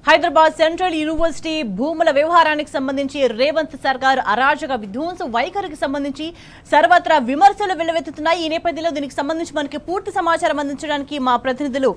Hyderabad central university భూముల వ్యవహారానికి సంబంధించి రేవంత్ సర్కార్ అరాజక విధ్వంస వైఖరికి సంబంధించి సర్వత్రా విమర్శలు వెల్లువెత్తుతున్నాయి. ఈ నేపథ్యంలో దీనికి సంబంధించి మనకి పూర్తి సమాచారం అందించడానికి మా ప్రతినిధులు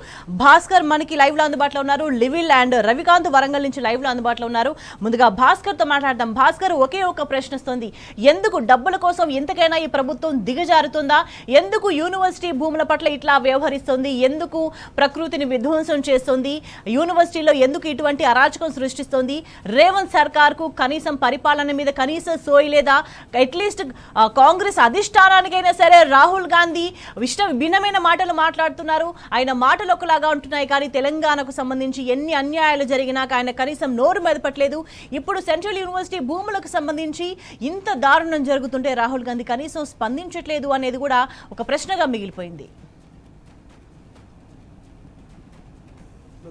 భాస్కర్ మనకి లైవ్ లో అందుబాటులో ఉన్నారు. లివిల్ అండ్ రవికాంత్ వరంగల్ నుంచి లైవ్ లో అందుబాటులో ఉన్నారు. ముందుగా భాస్కర్ తో మాట్లాడదాం. భాస్కర్, ఒకే ఒక ప్రశ్న వస్తుంది. ఎందుకు డబ్బుల కోసం ఎంతకైనా ఈ ప్రభుత్వం దిగజారుతుందా? ఎందుకు యూనివర్సిటీ భూముల పట్ల ఇట్లా వ్యవహరిస్తుంది? ఎందుకు ప్రకృతిని విధ్వంసం చేస్తుంది? యూనివర్సిటీలో ఎందుకు ఇటువంటి అరాచకం సృష్టిస్తోంది? రేవంత్ సర్కార్ కు కనీసం పరిపాలన మీద కనీసం సోయి లేదా? అట్లీస్ట్ కాంగ్రెస్ అధిష్టానానికైనా సరే రాహుల్ గాంధీ భిన్నమైన మాటలు మాట్లాడుతున్నారు. ఆయన మాటలు ఒకలాగా ఉంటున్నాయి, కానీ తెలంగాణకు సంబంధించి ఎన్ని అన్యాయాలు జరిగినాక ఆయన కనీసం నోరు మెదపట్లేదు. ఇప్పుడు సెంట్రల్ యూనివర్సిటీ భూములకు సంబంధించి ఇంత దారుణం జరుగుతుంటే రాహుల్ గాంధీ కనీసం స్పందించట్లేదు అనేది కూడా ఒక ప్రశ్నగా మిగిలిపోయింది.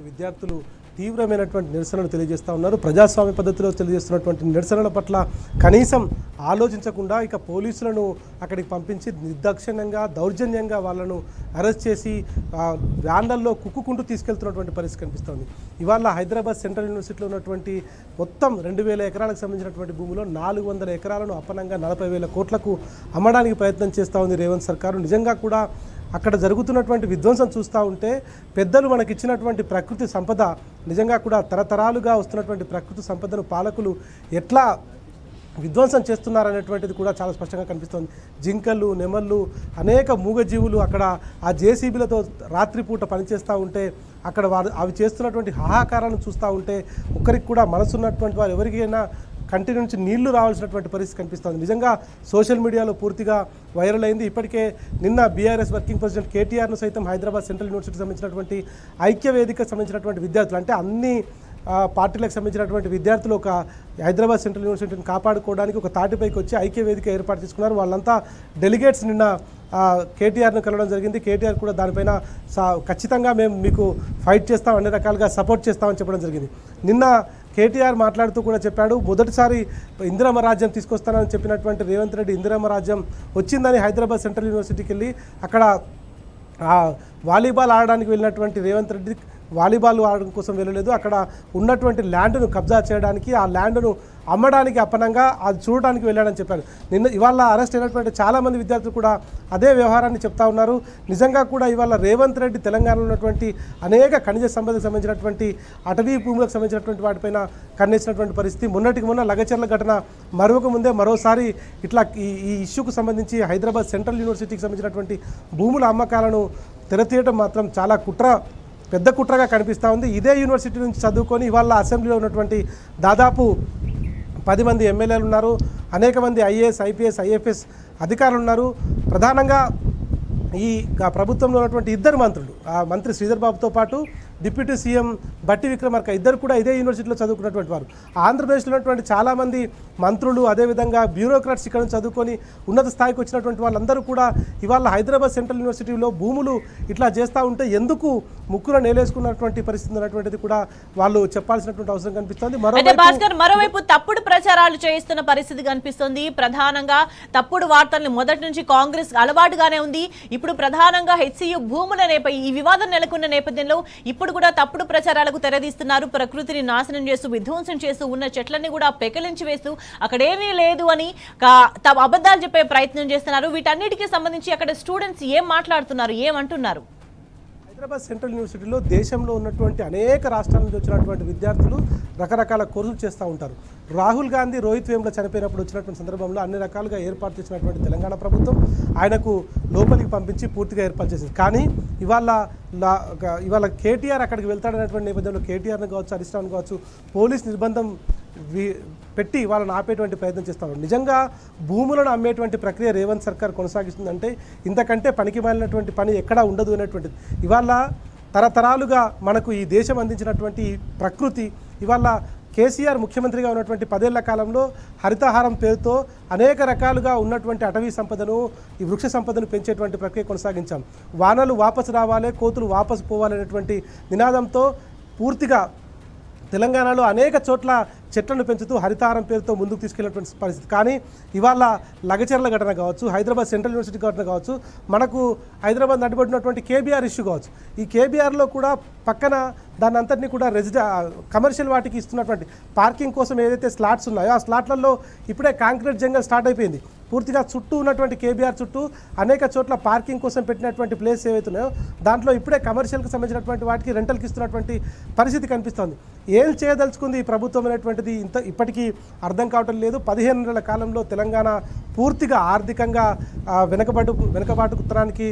విద్యార్థులు తీవ్రమైనటువంటి నిరసనలు తెలియజేస్తూ ఉన్నారు. ప్రజాస్వామ్య పద్ధతిలో తెలియజేస్తున్నటువంటి నిరసనల పట్ల కనీసం ఆలోచించకుండా ఇక పోలీసులను అక్కడికి పంపించి నిర్దాక్షిణ్యంగా దౌర్జన్యంగా వాళ్ళను అరెస్ట్ చేసి వ్యాన్లలో కుక్కుంటూ తీసుకెళ్తున్నటువంటి పరిస్థితి కనిపిస్తోంది. ఇవాళ హైదరాబాద్ సెంట్రల్ యూనివర్సిటీలో ఉన్నటువంటి మొత్తం 2000 ఎకరాలకు సంబంధించినటువంటి భూమిలో 400 ఎకరాలను అప్పనంగా 40,000 కోట్లకు అమ్మడానికి ప్రయత్నం చేస్తూ ఉంది రేవంత్ సర్కారు. నిజంగా కూడా అక్కడ జరుగుతున్నటువంటి విధ్వంసం చూస్తూ ఉంటే పెద్దలు మనకి ఇచ్చినటువంటి ప్రకృతి సంపద, నిజంగా కూడా తరతరాలుగా వస్తున్నటువంటి ప్రకృతి సంపదను పాలకులు ఎట్లా విధ్వంసం చేస్తున్నారనేటువంటిది కూడా చాలా స్పష్టంగా కనిపిస్తుంది. జింకలు, నెమళ్ళు, అనేక మూగజీవులు అక్కడ ఆ జేసీబీలతో రాత్రిపూట పనిచేస్తూ ఉంటే అక్కడ అవి చేస్తున్నటువంటి హాహాకారాన్ని చూస్తూ ఉంటే ఒక్కరికి కూడా మనసున్నటువంటి వారు ఎవరికైనా కంటి నుంచి నీళ్లు రావాల్సినటువంటి పరిస్థితి కనిపిస్తుంది. నిజంగా సోషల్ మీడియాలో పూర్తిగా వైరల్ అయింది. ఇప్పటికే నిన్న బీఆర్ఎస్ వర్కింగ్ ప్రెసిడెంట్ కేటీఆర్ను సైతం హైదరాబాద్ సెంట్రల్ యూనివర్సిటీకి సంబంధించినటువంటి ఐక్యవేదికకు సంబంధించినటువంటి విద్యార్థులు, అంటే అన్ని పార్టీలకు సంబంధించినటువంటి విద్యార్థులు ఒక హైదరాబాద్ సెంట్రల్ యూనివర్సిటీని కాపాడుకోవడానికి ఒక తాటిపైకి వచ్చి ఐక్యవేదిక ఏర్పాటు చేసుకున్నారు. వాళ్ళంతా డెలిగేట్స్ నిన్న కేటీఆర్ను కలవడం జరిగింది. కేటీఆర్ కూడా దానిపైన ఖచ్చితంగా మేము మీకు ఫైట్ చేస్తాం, అన్ని రకాలుగా సపోర్ట్ చేస్తామని చెప్పడం జరిగింది. నిన్న కేటీఆర్ మాట్లాడుతూ కూడా చెప్పాడు, మొదటిసారి ఇందిరమ్మ రాజ్యం తీసుకొస్తానని చెప్పినటువంటి రేవంత్ రెడ్డి ఇందిరమ్మ రాజ్యం వచ్చిందని హైదరాబాద్ సెంట్రల్ యూనివర్సిటీకి వెళ్ళి అక్కడ వాలీబాల్ ఆడడానికి వెళ్ళినటువంటి రేవంత్ రెడ్డి వాలీబాల్ ఆడడం కోసం వెళ్ళలేదు. అక్కడ ఉన్నటువంటి ల్యాండ్ను కబ్జా చేయడానికి, ఆ ల్యాండ్ను అమ్మడానికి అప్పనంగా అది చూడడానికి వెళ్ళాడని చెప్పారు. ఇవాళ అరెస్ట్ అయినటువంటి చాలామంది విద్యార్థులు కూడా అదే వ్యవహారాన్ని చెప్తా ఉన్నారు. నిజంగా కూడా ఇవాళ రేవంత్ రెడ్డి తెలంగాణలో ఉన్నటువంటి అనేక ఖనిజ సంపదకు సంబంధించినటువంటి అటవీ భూములకు సంబంధించినటువంటి వాటిపైన కన్నేసినటువంటి పరిస్థితి. మొన్న లగచర్ల ఘటన మరొక ముందే మరోసారి ఇట్లా ఈ ఇష్యూకు సంబంధించి హైదరాబాద్ సెంట్రల్ యూనివర్సిటీకి సంబంధించినటువంటి భూముల అమ్మకాలను తెరతీయడం మాత్రం చాలా పెద్ద కుట్రగా కనిపిస్తూ ఉంది. ఇదే యూనివర్సిటీ నుంచి చదువుకొని ఇవాళ అసెంబ్లీలో ఉన్నటువంటి దాదాపు 10 మంది ఎమ్మెల్యేలు ఉన్నారు, అనేక మంది ఐఏఎస్, ఐపీఎస్, ఐఎఫ్ఎస్ అధికారులు ఉన్నారు. ప్రధానంగా ఈ ప్రభుత్వంలో ఉన్నటువంటి 2 మంత్రులు, ఆ మంత్రి శ్రీధర్ బాబుతో పాటు డిప్యూటీ సీఎం బట్టి విక్రమార్క ఇద్దరు కూడా ఇదే యూనివర్సిటీలో చదువుకున్నటువంటి వారు. ఆంధ్రప్రదేశ్లో ఉన్నటువంటి చాలామంది మంత్రులు, అదేవిధంగా బ్యూరోక్రాట్స్ ఇక్కడ నుంచి చదువుకొని ఉన్నత స్థాయికి వచ్చినటువంటి వాళ్ళందరూ కూడా ఇవాళ హైదరాబాద్ సెంట్రల్ యూనివర్సిటీలో భూములు ఇట్లా చేస్తూ ఉంటే ఎందుకు ముక్కులో నేలేసుకున్నటువంటి పరిస్థితి ఉన్నటువంటిది కూడా వాళ్ళు చెప్పాల్సినటువంటి అవసరం కనిపిస్తుంది. మరోవైపు తప్పుడు ప్రచారాలు చేయిస్తున్న పరిస్థితి కనిపిస్తుంది. ప్రధానంగా తప్పుడు వార్తల్ని మొదటి నుంచి కాంగ్రెస్ అలవాటుగానే ఉంది. ఇప్పుడు ప్రధానంగా హెచ్సియు భూముల ఈ వివాదం నెలకొన్న నేపథ్యంలో ఇప్పుడు కూడా తప్పుడు ప్రచారాలకు తెరదీస్తున్నారు. ప్రకృతిని నాశనం చేస్తూ విధ్వంసం చేస్తూ ఉన్న చెట్లన్నీ కూడా పెకలించి వేస్తూ అక్కడేమీ లేదు అని అబద్ధాలు చెప్పే ప్రయత్నం చేస్తున్నారు. వీటన్నిటికీ సంబంధించి అక్కడ స్టూడెంట్స్ ఏం మాట్లాడుతున్నారు, ఏమంటున్నారు? హైదరాబాద్ సెంట్రల్ యూనివర్సిటీలో దేశంలో ఉన్నటువంటి అనేక రాష్ట్రాల నుంచి వచ్చినటువంటి విద్యార్థులు రకరకాల కోర్సులు చేస్తూ ఉంటారు. రాహుల్ గాంధీ రోహిత్ వేముల చనిపోయినప్పుడు వచ్చినటువంటి సందర్భంలో అన్ని రకాలుగా ఏర్పాటు చేసినటువంటి తెలంగాణ ప్రభుత్వం ఆయనకు లోపలికి పంపించి పూర్తిగా ఏర్పాటు చేసింది. కానీ ఇవాళ కేటీఆర్ అక్కడికి వెళ్తాడనేటువంటి నేపథ్యంలో కేటీఆర్ని కావచ్చు, అధిష్టానం కావచ్చు, పోలీస్ నిర్బంధం పెట్టి వాళ్ళని ఆపేటువంటి ప్రయత్నం చేస్తారు. నిజంగా భూములను అమ్మేటువంటి ప్రక్రియ రేవంత్ సర్కార్ కొనసాగిస్తుందంటే ఇంతకంటే పనికి మాలినటువంటి పని ఎక్కడా ఉండదు అనేటువంటిది. ఇవాళ తరతరాలుగా మనకు ఈ దేశం అందించినటువంటి ప్రకృతి, ఇవాళ కేసీఆర్ ముఖ్యమంత్రిగా ఉన్నటువంటి 10 ఏళ్ల కాలంలో హరితహారం పేరుతో అనేక రకాలుగా ఉన్నటువంటి అటవీ సంపదను, ఈ వృక్ష సంపదను పెంచేటువంటి ప్రక్రియ కొనసాగించాం. వానలు వాపసు రావాలి, కోతులు వాపసు పోవాలి అనేటువంటి నినాదంతో పూర్తిగా తెలంగాణలో అనేక చోట్ల చెట్లను పెంచుతూ హరితహారం పేరుతో ముందుకు తీసుకెళ్లినటువంటి పరిస్థితి. కానీ ఇవాళ లగచర్ల ఘటన కావచ్చు, హైదరాబాద్ సెంట్రల్ యూనివర్సిటీ ఘటన కావచ్చు, మనకు హైదరాబాద్ నడిపడినటువంటి కేబీఆర్ ఇష్యూ కావచ్చు, ఈ కేబీఆర్లో కూడా పక్కన దాని అంతటినీ కూడా కమర్షియల్ వాటికి ఇస్తున్నటువంటి పార్కింగ్ కోసం ఏదైతే స్లాట్స్ ఉన్నాయో ఆ స్లాట్లలో ఇప్పుడే కాంక్రీట్ జంగల్ స్టార్ట్ అయిపోయింది. పూర్తిగా చుట్టూ ఉన్నటువంటి కేబీఆర్ చుట్టూ అనేక చోట్ల పార్కింగ్ కోసం పెట్టినటువంటి ప్లేస్ ఏవైతున్నాయో దాంట్లో ఇప్పుడే కమర్షియల్కి సంబంధించినటువంటి వాటికి రెంటల్కి ఇస్తున్నటువంటి పరిస్థితి కనిపిస్తోంది. ఏం చేయదలుచుకుంది ఈ ప్రభుత్వం అనేటువంటిది ఇప్పటికీ అర్థం కావటం లేదు. 15 నెలల కాలంలో తెలంగాణ పూర్తిగా ఆర్థికంగా వెనుకబాటుతనానికి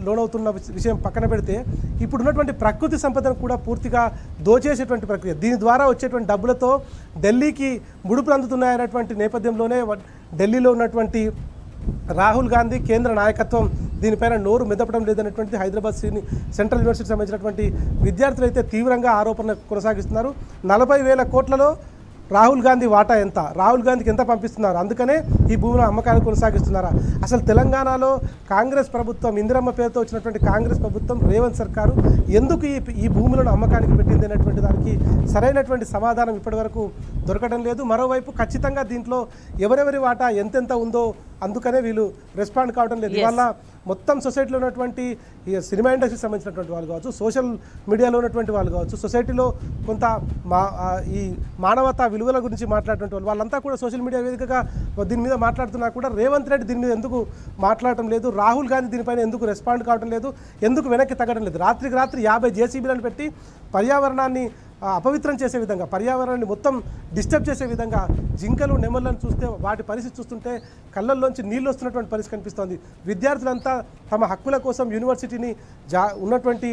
లోనవుతున్న విషయం పక్కన పెడితే ఇప్పుడున్నటువంటి ప్రకృతి సంపదను కూడా పూర్తిగా దోచేసేటువంటి ప్రక్రియ. దీని ద్వారా వచ్చేటువంటి డబ్బులతో ఢిల్లీకి ముడుపులు అందుతున్నాయనేటువంటి నేపథ్యంలోనే ఢిల్లీలో ఉన్నటువంటి రాహుల్ గాంధీ కేంద్ర నాయకత్వం దీనిపైన నోరు మెదపడం లేదనేటువంటి హైదరాబాద్ సెంట్రల్ యూనివర్సిటీకి సంబంధించినటువంటి విద్యార్థులు అయితే తీవ్రంగా ఆరోపణ కొనసాగిస్తున్నారు. 40,000 కోట్లలో రాహుల్ గాంధీ వాటా ఎంత, రాహుల్ గాంధీకి ఎంత పంపిస్తున్నారు, అందుకనే ఈ భూముల అమ్మకాలు కొనసాగిస్తున్నారా? అసలు తెలంగాణలో కాంగ్రెస్ ప్రభుత్వం, ఇందిరమ్మ పేరుతో వచ్చినటువంటి కాంగ్రెస్ ప్రభుత్వం, రేవంత్ సర్కారు ఎందుకు ఈ భూములను అమ్మకానికి పెట్టింది అనేటువంటి దానికి సరైనటువంటి సమాధానం ఇప్పటివరకు దొరకడం లేదు. మరోవైపు ఖచ్చితంగా దీంట్లో ఎవరెవరి వాటా ఎంతెంత ఉందో అందుకనే వీళ్ళు రెస్పాండ్ కావడం లేదు. ఇవాళ మొత్తం సొసైటీలో ఉన్నటువంటి ఈ సినిమా ఇండస్ట్రీకి సంబంధించినటువంటి వాళ్ళు కావచ్చు, సోషల్ మీడియాలో ఉన్నటువంటి వాళ్ళు కావచ్చు, సొసైటీలో కొంత ఈ మానవతా విలువల గురించి మాట్లాడేటువంటి వాళ్ళు వాళ్ళంతా కూడా సోషల్ మీడియా వేదికగా దీని మీద మాట్లాడుతున్నా కూడా రేవంత్ రెడ్డి దీని మీద ఎందుకు మాట్లాడటం లేదు, రాహుల్ గాంధీ దీనిపైన ఎందుకు రెస్పాండ్ కావడం లేదు, ఎందుకు వెనక్కి తగ్గడం లేదు? రాత్రికి రాత్రి 50 జేసీబీలను పెట్టి పర్యావరణాన్ని అపవిత్రం చేసే విధంగా, పర్యావరణాన్ని మొత్తం డిస్టర్బ్ చేసే విధంగా జింకలు నెమళ్ళను చూస్తే వాటి పరిస్థితి చూస్తుంటే కళ్ళల్లోంచి నీళ్ళు వస్తున్నటువంటి పరిస్థితి కనిపిస్తోంది. విద్యార్థులంతా తమ హక్కుల కోసం యూనివర్సిటీని ఉన్నటువంటి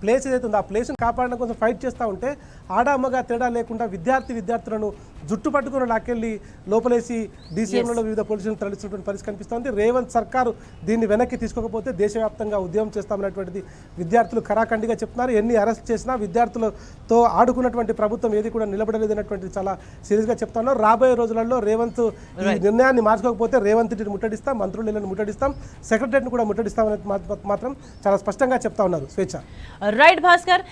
ప్లేస్ ఏదైతే ఉందో ఆ ప్లేస్ని కాపాడడం కోసం ఫైట్ చేస్తూ ఉంటే ఆడ అమ్మగా తేడా లేకుండా విద్యార్థులను జుట్టు పట్టుకుని లాక్కెళ్ళి లోపలేసి డీసీఎంలలో వివిధ పోలీసులను తరలిస్తున్నటువంటి పరిస్థితి కనిపిస్తోంది. రేవంత్ సర్కారు దీన్ని వెనక్కి తీసుకోకపోతే దేశవ్యాప్తంగా ఉద్యమం చేస్తామనేటువంటిది విద్యార్థులు ఖరాఖండిగా చెప్తున్నారు. ఎన్ని అరెస్ట్ చేసినా విద్యార్థులతో ఆడుకున్నటువంటి ప్రభుత్వం ఏది కూడా నిలబడలేదనేటువంటిది చాలా సీరియస్గా చెప్తా ఉన్నారు. రాబోయే రోజులలో రేవంత్ ఈ నిర్ణయాన్ని మార్చుకోకపోతే రేవంత్ రెడ్డిని ముట్టడిస్తాం, మంత్రులను ముట్టడిస్తాం, సెక్రటరీని కూడా ముట్టడిస్తామనేది మాత్రం చాలా స్పష్టంగా చెప్తా ఉన్నారు. స్వేచ్ఛ. రైట్ భాస్కర్.